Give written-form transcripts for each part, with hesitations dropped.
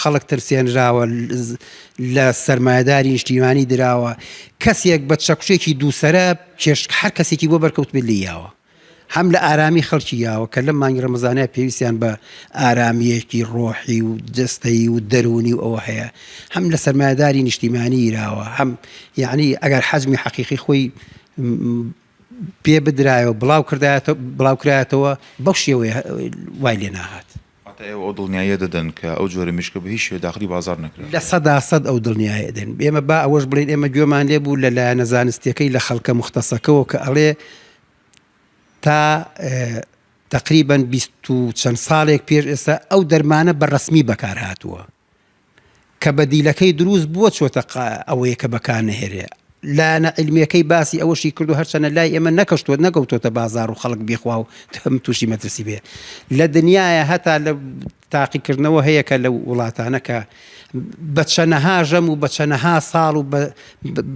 خەڵک ترسێنراوە لە سەرمایەداری نیشتیمانی دراوە کەسێک بە چەکوشێکی دووسەرە هەر کەسێکی بۆ بەرکەوت بێت لە یاوە هەم لە ئارامی خەڵکی یاوە کە لەم مانگی ڕەمەزانەیە پێویستیان بە ئارامیەکی ڕۆحی و جستەیی و دەرونی و ئەوە هەیە هەم لە سەرمایەداری نیشتیمانی ئیراوە هەم یعنی ئەگەر حەزمی حەقیقی خۆی پێ بدرایەوە بڵاو کرایەتەوە بەو شێوەیە وای لێ ناهات ئەو دڵنیایە دەدەن کە ئەو جۆرە میشکە بە هیچ شوێ داخلی بازار نەکرێت لە 100% ئەو دڵنیایە دێن ئێمە با ئەوەش بڵێن ئێمە گوێمان لێ بوو لەلایەنە زانستیەکەی لە خەڵکە مختەسەکەەوە کە ئەڵێ تا تقریبا 20 و چەند ساڵێک پێش ئێستا ئەو دەرمانە بەڕەسمی بەکار هاتووە کە بەدیلەکەی دروست بووە چۆتە ئەوەیە کە بەکار نەهێرێ لایەنە علمیەکەی باسی ئەوەشی کردو هەرچەنە لای ئێمە نەکەوتۆتە بازار و خەڵک بێخوا و هەم تووشی مەترسی بێ لە دنیاە هەتا لە تاقیکردنەوە هەیە کە لە وڵاتانە کە بە چەنەها ژەم و بە چەنەها ساڵ و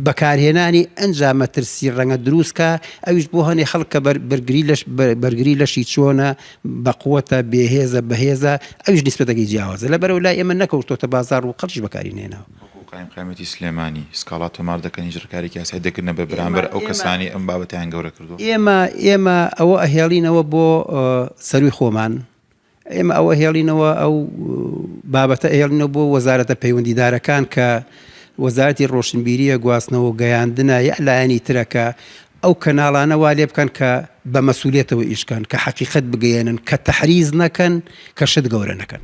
بەکارهێنانی ئەنجام مەترسی ڕەنگە دروستکە ئەویش بۆ هەنێ خەڵکە بەرگری لەشی چۆنە بەقووەتە بێهێزە بەهێزە ئەویش نیسبەتەکەی جیاوازە لەبەرەوە لای ئێمە نەکەوتۆتە بازار و خەڵکیش بەکاری نێناوە قایمەتی سلێمانی سکاڵات تۆمار دەکەن ژڕکارێکی یاسای دەکردنە بە بەرامبەر ئەو کەسانی ئەم بابەتیان گەورە کردو ئێمە ئەوە ئەهێڵینەوە بۆ سەروی خۆمان ئێمە ئەوە هێڵینەوە ئەو بابەتە ئێڵینەوە بۆ وەزارەتە پەیوەندیدارەکان کە وەزارەتی ڕۆشنبیریە گواستنەوە و گەیاندنە یا لایەنی ترەکە ئەو کەناڵانە وا لێ بکەن کە بە مەسئولیەتەوە ئیشکەن کە حەقیقەت بگەێنن کە تەحریز نەکەن کە شت گەورە نەکەن